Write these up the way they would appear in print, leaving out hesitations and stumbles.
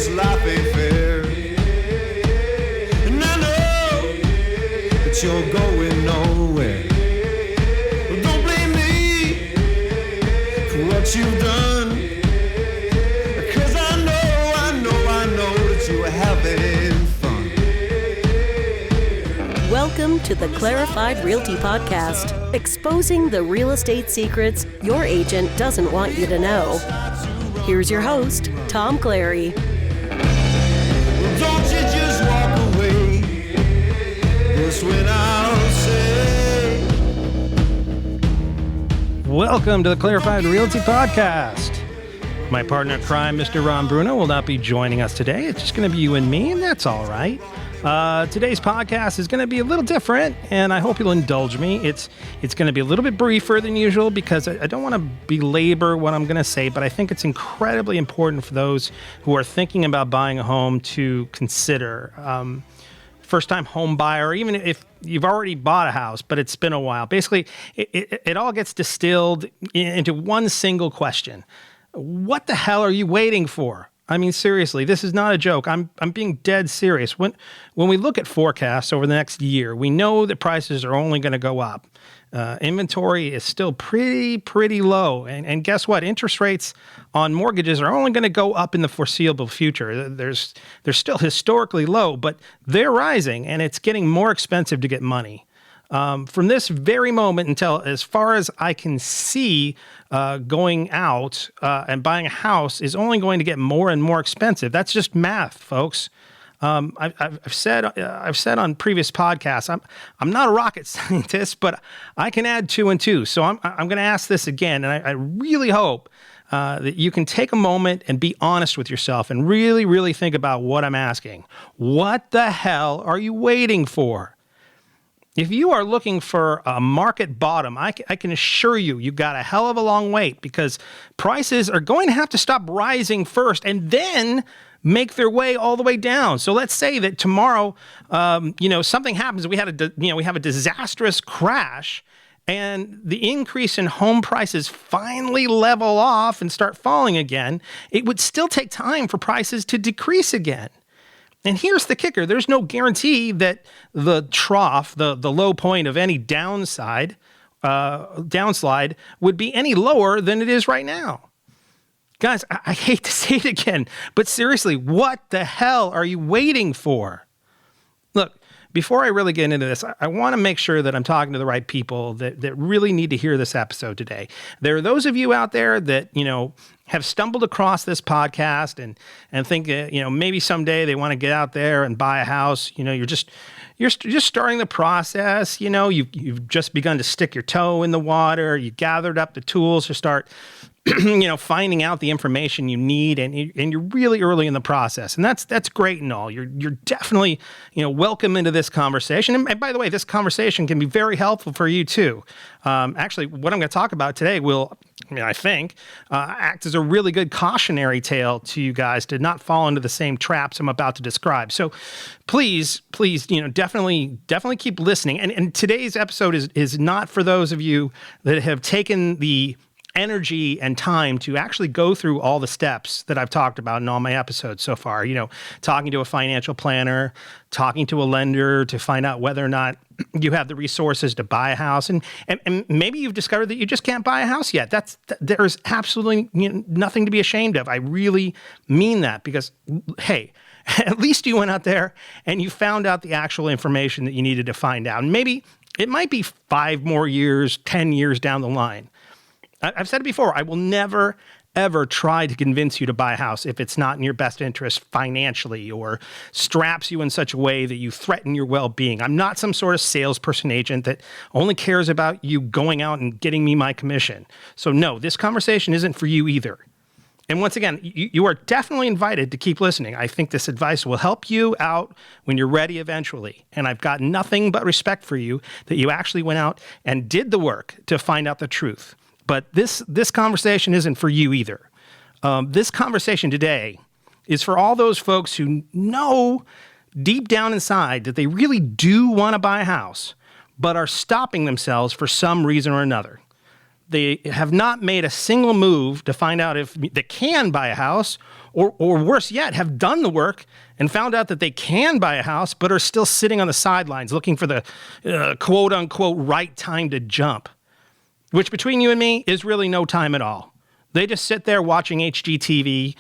this life ain't fair. And I know that you're going nowhere. Well, don't blame me for what you've done, because I know that you are having fun. Welcome to the Clarified Realty Podcast, exposing the real estate secrets your agent doesn't want you to know. Here's your host, Tom Clary. Well, don't you just walk away. That's when I'll say. Welcome to the Clarified Realty Podcast. My partner in crime, Mr. Ron Bruno, will not be joining us today. It's just going to be you and me, and that's all right. Today's podcast is going to be a little different, and I hope you'll indulge me. It's going to be a little bit briefer than usual because I don't want to belabor what I'm going to say, but I think it's incredibly important for those who are thinking about buying a home to consider. First-time home buyer, even if you've already bought a house, but it's been a while. Basically, it all gets distilled into one single question. What the hell are you waiting for? I mean, seriously, this is not a joke. I'm being dead serious. When we look at forecasts over the next year, we know that prices are only going to go up. Inventory is still pretty low. And guess what? Interest rates on mortgages are only going to go up in the foreseeable future. They're still historically low, but they're rising, and it's getting more expensive to get money. From this very moment until as far as I can see, going out and buying a house is only going to get more and more expensive. That's just math, folks. I've said on previous podcasts, I'm not a rocket scientist, but I can add 2 and 2. So I'm going to ask this again, and I really hope that you can take a moment and be honest with yourself and really think about what I'm asking. What the hell are you waiting for? If you are looking for a market bottom, I can assure you got a hell of a long wait, because prices are going to have to stop rising first and then make their way all the way down. So let's say that tomorrow, something happens. We have a disastrous crash, and the increase in home prices finally level off and start falling again. It would still take time for prices to decrease again. And here's the kicker. There's no guarantee that the trough, the low point of any downside, downslide would be any lower than it is right now. Guys, I hate to say it again, but seriously, what the hell are you waiting for? Look, before I really get into this, I want to make sure that I'm talking to the right people that really need to hear this episode today. There are those of you out there that, have stumbled across this podcast and think, maybe someday they want to get out there and buy a house. You're just starting the process. You've just begun to stick your toe in the water. You gathered up the tools to start finding out the information you need, and you're really early in the process, and that's great and all. You're definitely welcome into this conversation. And by the way, this conversation can be very helpful for you too. Actually, what I'm going to talk about today will, I think, act as a really good cautionary tale to you guys to not fall into the same traps I'm about to describe. So please, definitely keep listening. And today's episode is not for those of you that have taken the energy and time to actually go through all the steps that I've talked about in all my episodes so far. Talking to a financial planner, talking to a lender to find out whether or not you have the resources to buy a house. And maybe you've discovered that you just can't buy a house yet. There's absolutely nothing to be ashamed of. I really mean that, because, hey, at least you went out there and you found out the actual information that you needed to find out. And maybe it might be 5 more years, 10 years down the line. I've said it before, I will never, ever try to convince you to buy a house if it's not in your best interest financially or straps you in such a way that you threaten your well-being. I'm not some sort of salesperson agent that only cares about you going out and getting me my commission. So no, this conversation isn't for you either. And once again, you are definitely invited to keep listening. I think this advice will help you out when you're ready eventually. And I've got nothing but respect for you that you actually went out and did the work to find out the truth. But this conversation isn't for you either. This conversation today is for all those folks who know deep down inside that they really do want to buy a house, but are stopping themselves for some reason or another. they have not made a single move to find out if they can buy a house, or worse yet, have done the work and found out that they can buy a house, but are still sitting on the sidelines looking for the quote unquote right time to jump, which between you and me is really no time at all. They just sit there watching HGTV,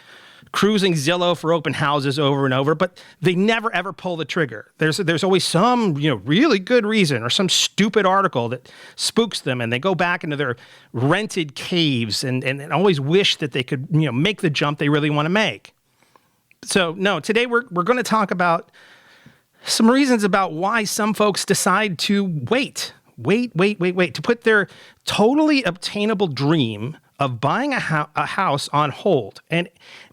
cruising Zillow for open houses over and over, but they never ever pull the trigger. There's always some really good reason or some stupid article that spooks them, and they go back into their rented caves and always wish that they could make the jump they really want to make. So no, today we're going to talk about some reasons about why some folks decide to wait, to put their totally obtainable dream of buying a house on hold. And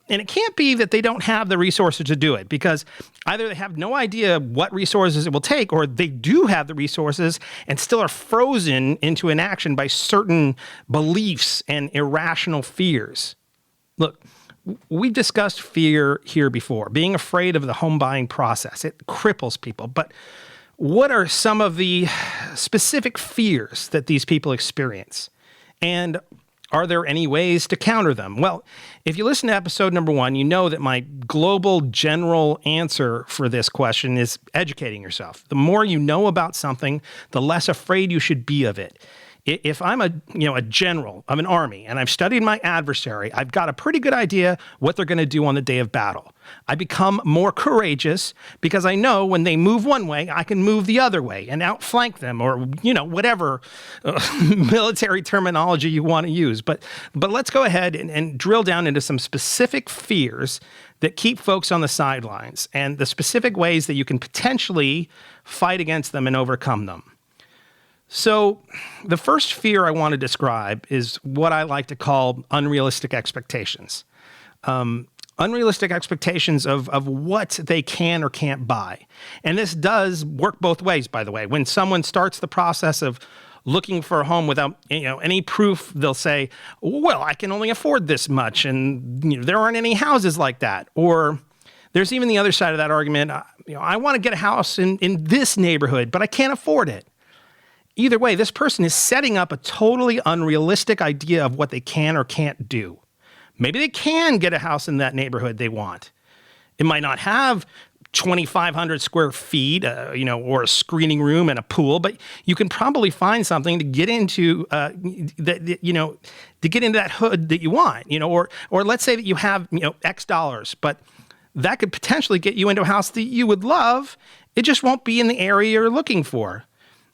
it can't be that they don't have the resources to do it, because either they have no idea what resources it will take, or they do have the resources and still are frozen into inaction by certain beliefs and irrational fears. Look, we've discussed fear here before, being afraid of the home buying process. It cripples people. But what are some of the specific fears that these people experience? And are there any ways to counter them? Well, if you listen to episode number 1, you know that my global general answer for this question is educating yourself. The more you know about something, the less afraid you should be of it. If I'm a general of an army and I've studied my adversary, I've got a pretty good idea what they're going to do on the day of battle. I become more courageous because I know when they move one way, I can move the other way and outflank them, or whatever military terminology you want to use. But let's go ahead and drill down into some specific fears that keep folks on the sidelines and the specific ways that you can potentially fight against them and overcome them. So the first fear I want to describe is what I like to call unrealistic expectations. Unrealistic expectations of what they can or can't buy. And this does work both ways, by the way. When someone starts the process of looking for a home without any proof, they'll say, well, I can only afford this much, and there aren't any houses like that. Or there's even the other side of that argument, I want to get a house in this neighborhood, but I can't afford it. Either way, this person is setting up a totally unrealistic idea of what they can or can't do. Maybe they can get a house in that neighborhood they want. It might not have 2,500 square feet, or a screening room and a pool, but you can probably find something to get into, to get into that hood that you want, or let's say that you have, X dollars, but that could potentially get you into a house that you would love. It just won't be in the area you're looking for.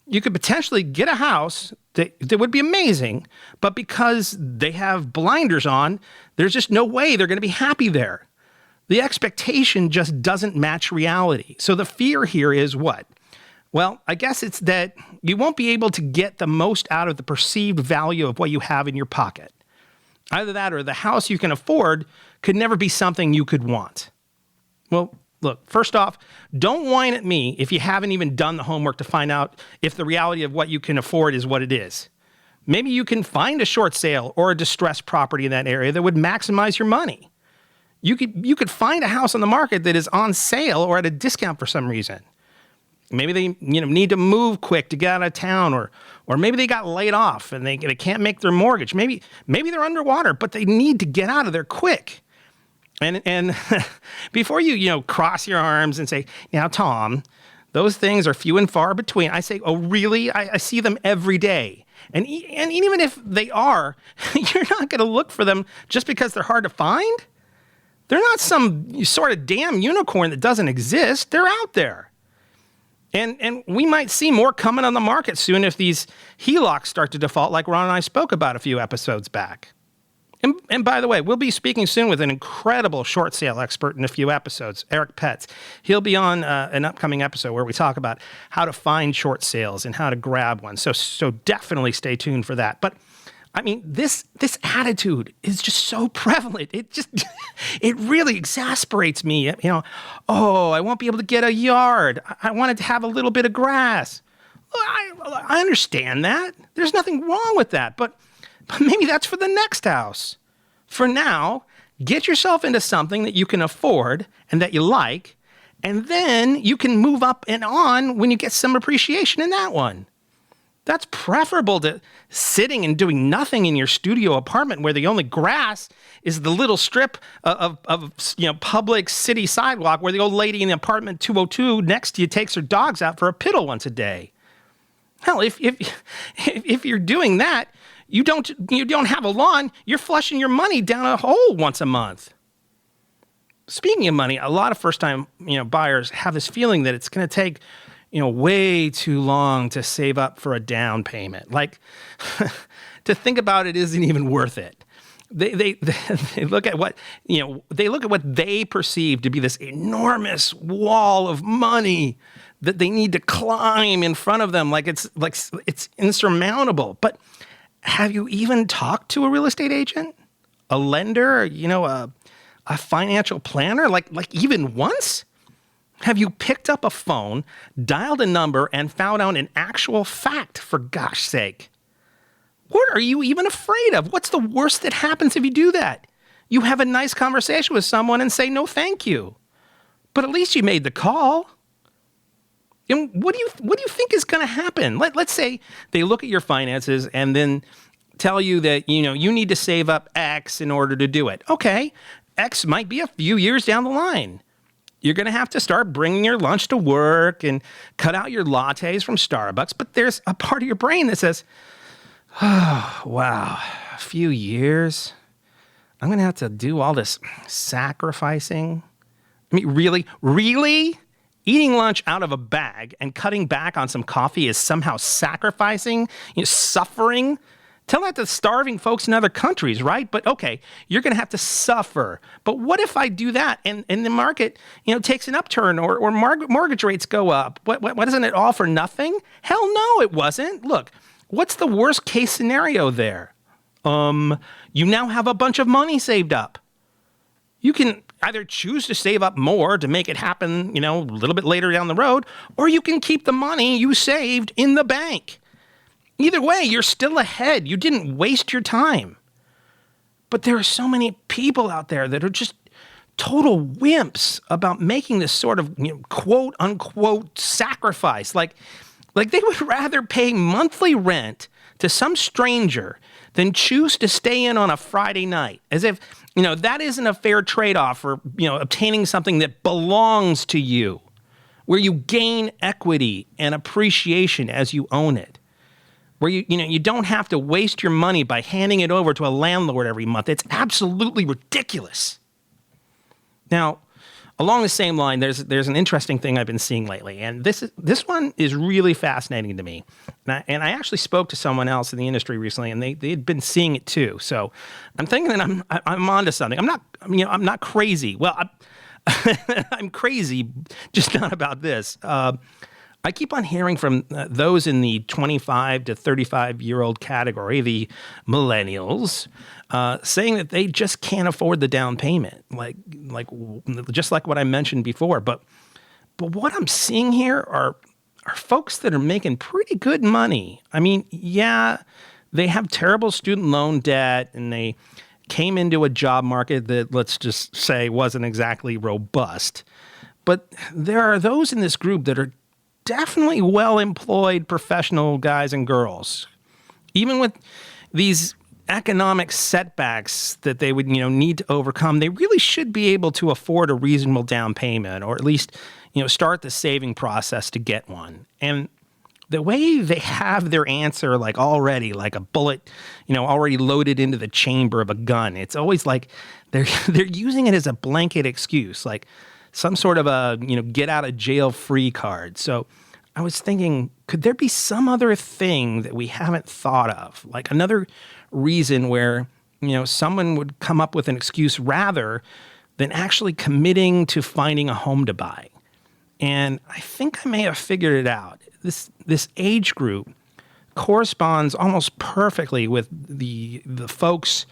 You could potentially get a house that would be amazing, but because they have blinders on, there's just no way they're going to be happy there. The expectation just doesn't match reality. So the fear here is what? Well, I guess it's that you won't be able to get the most out of the perceived value of what you have in your pocket. Either that or the house you can afford could never be something you could want. Well, look, first off, don't whine at me if you haven't even done the homework to find out if the reality of what you can afford is what it is. Maybe you can find a short sale or a distressed property in that area that would maximize your money. You could find a house on the market that is on sale or at a discount for some reason. Maybe they need to move quick to get out of town, or maybe they got laid off and they can't make their mortgage. Maybe they're underwater, but they need to get out of there quick. And before you cross your arms and say, now, Tom, those things are few and far between, I say, oh, really? I see them every day. And even if they are, you're not going to look for them just because they're hard to find. They're not some sort of damn unicorn that doesn't exist. They're out there. And we might see more coming on the market soon if these HELOCs start to default like Ron and I spoke about a few episodes back. And by the way, we'll be speaking soon with an incredible short sale expert in a few episodes, Eric Petz. He'll be on an upcoming episode where we talk about how to find short sales and how to grab one. So definitely stay tuned for that. But I mean, this attitude is just so prevalent. It really exasperates me. Oh, I won't be able to get a yard. I wanted to have a little bit of grass. I understand that. There's nothing wrong with that, but maybe that's for the next house. For now, get yourself into something that you can afford and that you like, and then you can move up and on when you get some appreciation in that one. That's preferable to sitting and doing nothing in your studio apartment where the only grass is the little strip of public city sidewalk where the old lady in apartment 202 next to you takes her dogs out for a piddle once a day. Hell, if you're doing that, you don't have a lawn, you're flushing your money down a hole once a month. Speaking of money, a lot of first-time buyers have this feeling that it's going to take way too long to save up for a down payment. Like, to think about it isn't even worth it. They look at what they perceive to be this enormous wall of money that they need to climb in front of them, like it's insurmountable. But have you even talked to a real estate agent, a lender, a financial planner, like even once? Have you picked up a phone, dialed a number, and found out an actual fact, for gosh sake? What are you even afraid of? What's the worst that happens if you do that? You have a nice conversation with someone and say, no, thank you. But at least you made the call. And what do you think is going to happen? Let's say they look at your finances and then tell you that, you need to save up X in order to do it. Okay, X might be a few years down the line. You're going to have to start bringing your lunch to work and cut out your lattes from Starbucks. But there's a part of your brain that says, oh, wow, a few years? I'm going to have to do all this sacrificing? I mean, really? Eating lunch out of a bag and cutting back on some coffee is somehow sacrificing, suffering? Tell that to starving folks in other countries, right? But okay, you're going to have to suffer. But what if I do that and the market, takes an upturn or mortgage rates go up? What isn't it all for nothing? Hell no, it wasn't. Look, what's the worst case scenario there? You now have a bunch of money saved up. You can either choose to save up more to make it happen, a little bit later down the road, or you can keep the money you saved in the bank. Either way, you're still ahead. You didn't waste your time. But there are so many people out there that are just total wimps about making this sort of quote unquote sacrifice. Like they would rather pay monthly rent to some stranger than choose to stay in on a Friday night, as if that isn't a fair trade-off for obtaining something that belongs to you, where you gain equity and appreciation as you own it. Where you don't have to waste your money by handing it over to a landlord every month. It's absolutely ridiculous. Now, along the same line, there's an interesting thing I've been seeing lately, and this one is really fascinating to me. And I actually spoke to someone else in the industry recently, and they had been seeing it too. So I'm thinking that I'm onto something. I'm not crazy. Well, I'm crazy, just not about this. I keep on hearing from those in the 25 to 35-year-old category, the millennials, saying that they just can't afford the down payment, just like what I mentioned before. But what I'm seeing here are folks that are making pretty good money. I mean, yeah, they have terrible student loan debt, and they came into a job market that, let's just say, wasn't exactly robust. But there are those in this group that are definitely well-employed professional guys and girls. Even with these economic setbacks that they would, need to overcome, they really should be able to afford a reasonable down payment, or at least, start the saving process to get one. And the way they have their answer, already, like a bullet, already loaded into the chamber of a gun, it's always like they're using it as a blanket excuse, like some sort of a, get out of jail free card. So I was thinking, could there be some other thing that we haven't thought of? Like another reason where, someone would come up with an excuse rather than actually committing to finding a home to buy. And I think I may have figured it out. This age group corresponds almost perfectly with the folks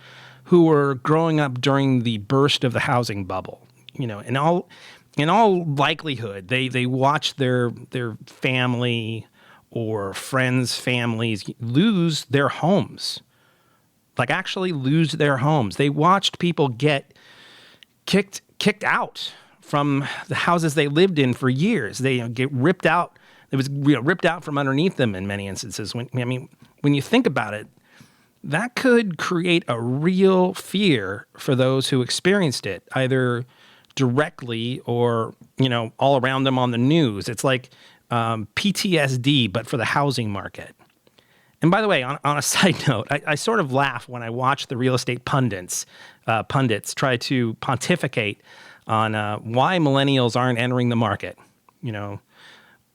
who were growing up during the burst of the housing bubble. In all likelihood, they watched their family or friends' families lose their homes, actually lose their homes. They watched people get kicked out from the houses they lived in for years. They get ripped out. It was ripped out from underneath them in many instances. When you think about it, that could create a real fear for those who experienced it, either directly or, all around them on the news. It's like PTSD, but for the housing market. And by the way, on a side note, I sort of laugh when I watch the real estate pundits try to pontificate on why millennials aren't entering the market.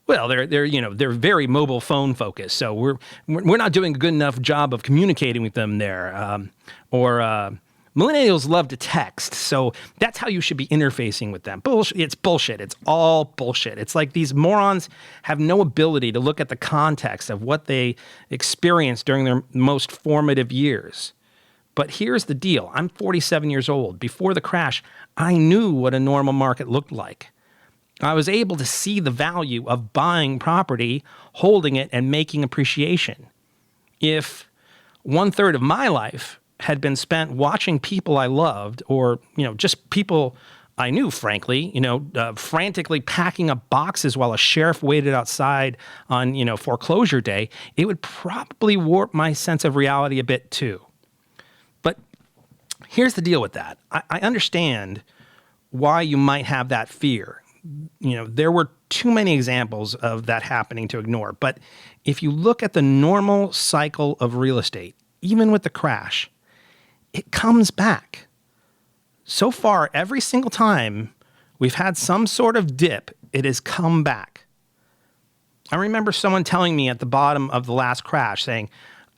Well, they're very mobile phone focused, so we're not doing a good enough job of communicating with them there. Millennials love to text, so that's how you should be interfacing with them. Bullshit. It's bullshit. It's all bullshit. It's like these morons have no ability to look at the context of what they experienced during their most formative years. But here's the deal. I'm 47 years old. Before the crash, I knew what a normal market looked like. I was able to see the value of buying property, holding it, and making appreciation. If 1/3 of my life had been spent watching people I loved, or just people I knew, frankly, frantically packing up boxes while a sheriff waited outside on foreclosure day, it would probably warp my sense of reality a bit too. But here's the deal with that. I understand why you might have that fear. There were too many examples of that happening to ignore. But if you look at the normal cycle of real estate, even with the crash, it comes back. So far, every single time we've had some sort of dip, it has come back. I remember someone telling me at the bottom of the last crash saying,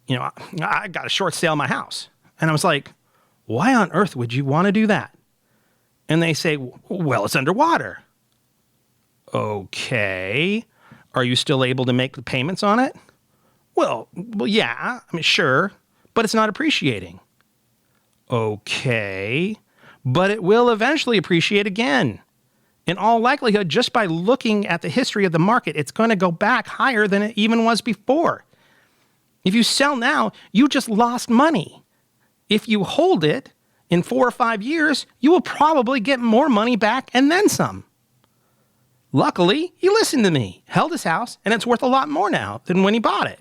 I got a short sale on my house. And I was like, why on earth would you want to do that? And they say, well, it's underwater. Okay. Are you still able to make the payments on it? Well, yeah, sure, but it's not appreciating. Okay, but it will eventually appreciate again. In all likelihood, just by looking at the history of the market, it's going to go back higher than it even was before. If you sell now, you just lost money. If you hold it in 4 or 5 years, you will probably get more money back and then some. Luckily, he listened to me, held his house, and it's worth a lot more now than when he bought it.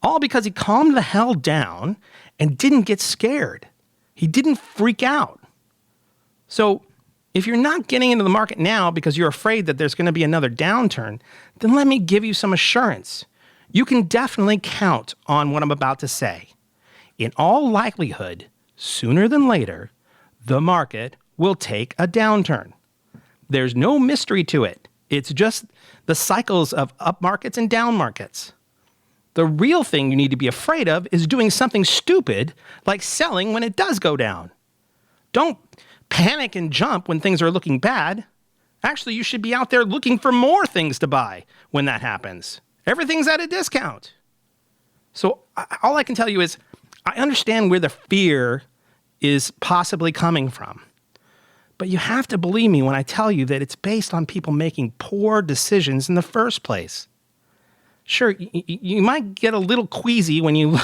All because he calmed the hell down and didn't get scared. He didn't freak out. So if you're not getting into the market now because you're afraid that there's going to be another downturn, then let me give you some assurance. You can definitely count on what I'm about to say. In all likelihood, sooner than later, the market will take a downturn. There's no mystery to it. It's just the cycles of up markets and down markets. The real thing you need to be afraid of is doing something stupid like selling when it does go down. Don't panic and jump when things are looking bad. Actually, you should be out there looking for more things to buy when that happens. Everything's at a discount. So all I can tell you is I understand where the fear is possibly coming from. But you have to believe me when I tell you that it's based on people making poor decisions in the first place. Sure, you might get a little queasy when you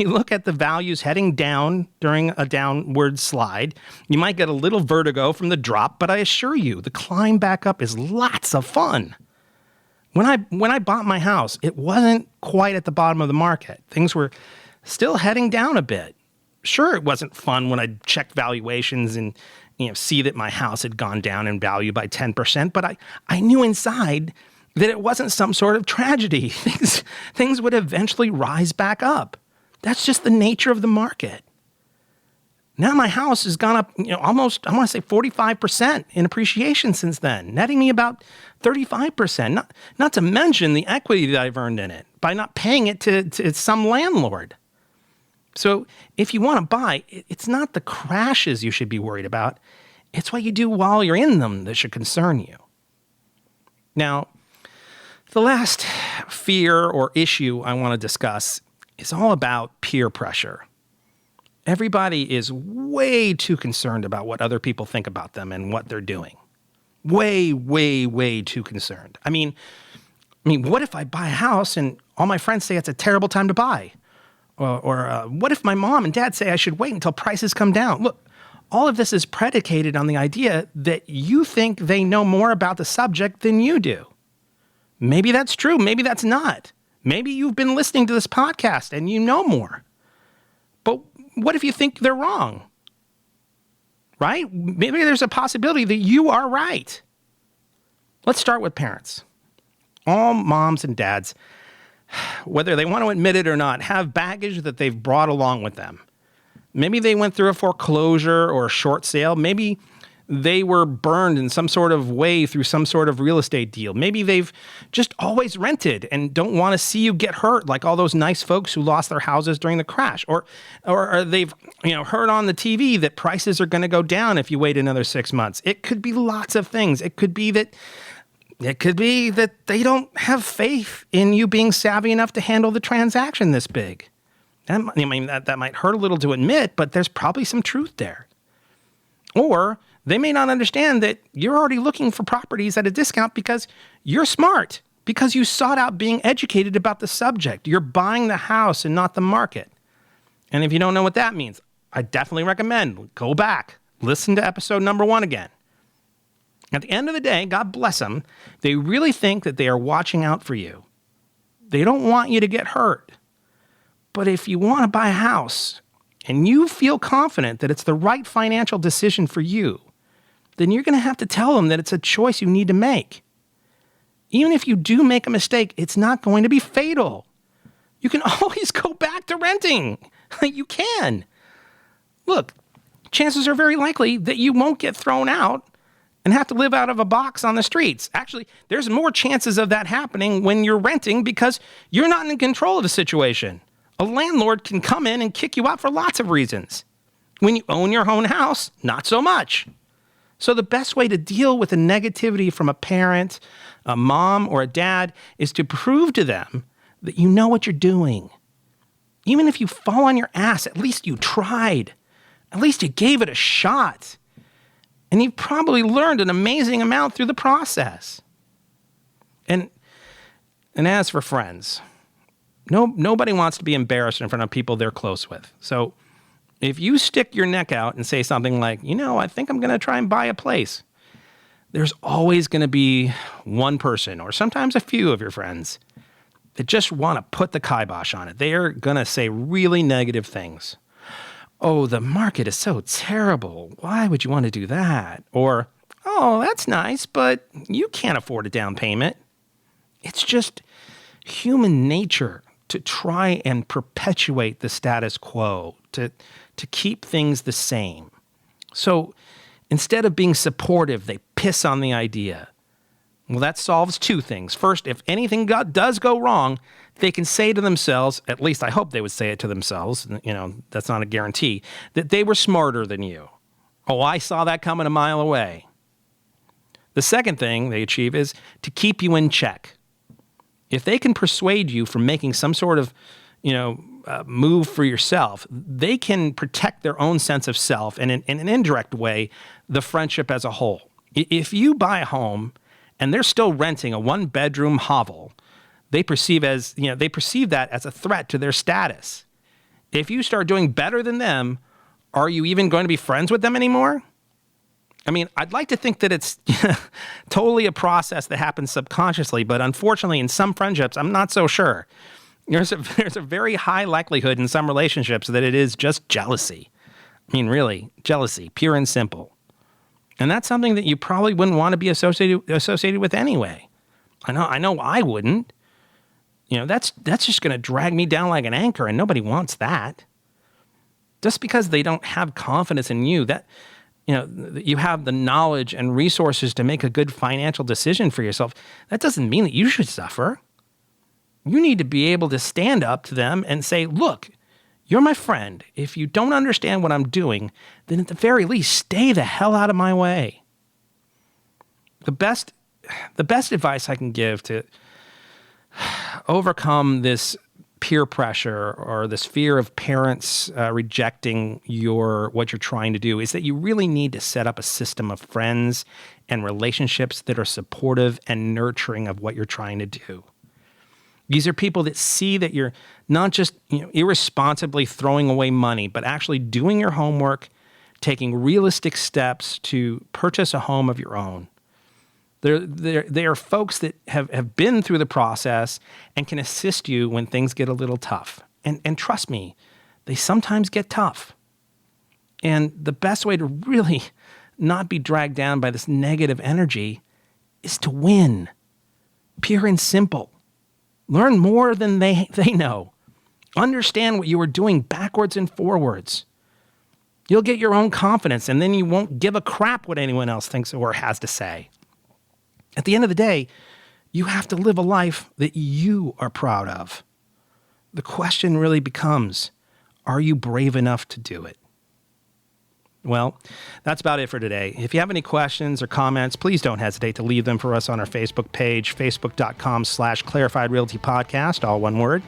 look at the values heading down during a downward slide. You might get a little vertigo from the drop, but I assure you, the climb back up is lots of fun. When I bought my house, it wasn't quite at the bottom of the market. Things were still heading down a bit. Sure, it wasn't fun when I checked valuations and see that my house had gone down in value by 10%, but I knew inside that it wasn't some sort of tragedy. Things would eventually rise back up. That's just the nature of the market. Now my house has gone up, almost, I want to say 45% in appreciation since then, netting me about 35%, not to mention the equity that I've earned in it by not paying it to some landlord. So if you want to buy, it's not the crashes you should be worried about. It's what you do while you're in them that should concern you. Now, the last fear or issue I want to discuss is all about peer pressure. Everybody is way too concerned about what other people think about them and what they're doing. Way, way, way too concerned. I mean, what if I buy a house and all my friends say it's a terrible time to buy? Or what if my mom and dad say I should wait until prices come down? Look, all of this is predicated on the idea that you think they know more about the subject than you do. Maybe that's true. Maybe that's not. Maybe you've been listening to this podcast and you know more. But what if you think they're wrong? Right? Maybe there's a possibility that you are right. Let's start with parents. All moms and dads, whether they want to admit it or not, have baggage that they've brought along with them. Maybe they went through a foreclosure or a short sale. Maybe they were burned in some sort of way through some sort of real estate deal. Maybe they've just always rented and don't want to see you get hurt like all those nice folks who lost their houses during the crash. Or they've heard on the TV that prices are going to go down if you wait another 6 months. It could be lots of things. It could be that they don't have faith in you being savvy enough to handle the transaction this big. That might hurt a little to admit, but there's probably some truth there. Or they may not understand that you're already looking for properties at a discount because you're smart, because you sought out being educated about the subject. You're buying the house and not the market. And if you don't know what that means, I definitely recommend go back, listen to episode number 1 again. At the end of the day, God bless them, they really think that they are watching out for you. They don't want you to get hurt. But if you want to buy a house and you feel confident that it's the right financial decision for you, then you're going to have to tell them that it's a choice you need to make. Even if you do make a mistake, it's not going to be fatal. You can always go back to renting. You can. Look, chances are very likely that you won't get thrown out and have to live out of a box on the streets. Actually, there's more chances of that happening when you're renting because you're not in control of the situation. A landlord can come in and kick you out for lots of reasons. When you own your own house, not so much. So the best way to deal with the negativity from a parent, a mom, or a dad is to prove to them that you know what you're doing. Even if you fall on your ass, at least you tried. At least you gave it a shot. And you've probably learned an amazing amount through the process. And as for friends, nobody wants to be embarrassed in front of people they're close with. So if you stick your neck out and say something like, I think I'm going to try and buy a place, there's always going to be one person or sometimes a few of your friends that just want to put the kibosh on it. They are going to say really negative things. Oh, the market is so terrible. Why would you want to do that? Or, oh, that's nice, but you can't afford a down payment. It's just human nature to try and perpetuate the status quo, to keep things the same. So instead of being supportive, they piss on the idea. Well, that solves 2 things. First, if anything does go wrong, they can say to themselves, at least I hope they would say it to themselves, that's not a guarantee, that they were smarter than you. Oh, I saw that coming a mile away. The second thing they achieve is to keep you in check. If they can persuade you from making some sort of, move for yourself, they can protect their own sense of self and in an indirect way, the friendship as a whole. If you buy a home and they're still renting a 1-bedroom hovel, they perceive that as a threat to their status. If you start doing better than them, are you even going to be friends with them anymore? I'd like to think that it's totally a process that happens subconsciously, but unfortunately in some friendships, I'm not so sure. There's a very high likelihood in some relationships that it is just jealousy. Really, jealousy, pure and simple. And that's something that you probably wouldn't want to be associated with anyway. I know I wouldn't. That's just going to drag me down like an anchor, and nobody wants that. Just because they don't have confidence in you, that you have the knowledge and resources to make a good financial decision for yourself, that doesn't mean that you should suffer. You need to be able to stand up to them and say, look, you're my friend. If you don't understand what I'm doing, then at the very least, stay the hell out of my way. The best advice I can give to overcome this peer pressure or this fear of parents rejecting what you're trying to do is that you really need to set up a system of friends and relationships that are supportive and nurturing of what you're trying to do. These are people that see that you're not just irresponsibly throwing away money, but actually doing your homework, taking realistic steps to purchase a home of your own. They are folks that have been through the process and can assist you when things get a little tough. And trust me, they sometimes get tough. And the best way to really not be dragged down by this negative energy is to win. Pure and simple. Learn more than they know. Understand what you are doing backwards and forwards. You'll get your own confidence, and then you won't give a crap what anyone else thinks or has to say. At the end of the day, you have to live a life that you are proud of. The question really becomes, are you brave enough to do it? Well, that's about it for today. If you have any questions or comments, please don't hesitate to leave them for us on our Facebook page, facebook.com/Clarified Realty Podcast, all one word.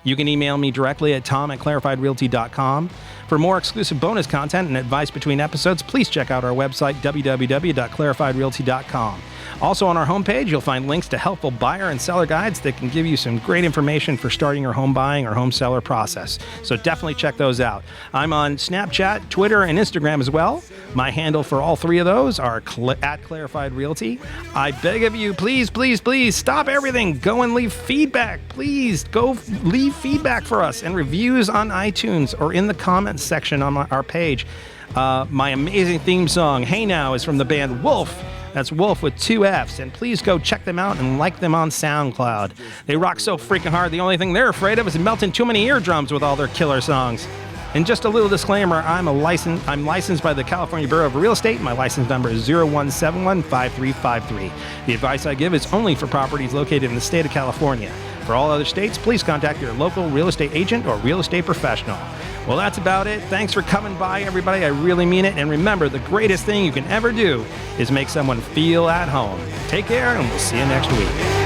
You can email me directly at tom@clarifiedrealty.com. For more exclusive bonus content and advice between episodes, please check out our website, www.clarifiedrealty.com. Also on our homepage, you'll find links to helpful buyer and seller guides that can give you some great information for starting your home buying or home seller process. So definitely check those out. I'm on Snapchat, Twitter, and Instagram as well. My handle for all three of those are at Clarified Realty. I beg of you, please, please, please stop everything. Go and leave feedback. Please go leave feedback for us and reviews on iTunes or in the comments section on our page. My amazing theme song, Hey Now, is from the band Wolf. That's Wolf with 2 Fs, and please go check them out and like them on SoundCloud. They rock so freaking hard, the only thing they're afraid of is melting too many eardrums with all their killer songs. And just a little disclaimer, I'm licensed by the California Bureau of Real Estate. My license number is 01715353. The advice I give is only for properties located in the state of California. For all other states, please contact your local real estate agent or real estate professional. Well, that's about it. Thanks for coming by, everybody. I really mean it. And remember, the greatest thing you can ever do is make someone feel at home. Take care, and we'll see you next week.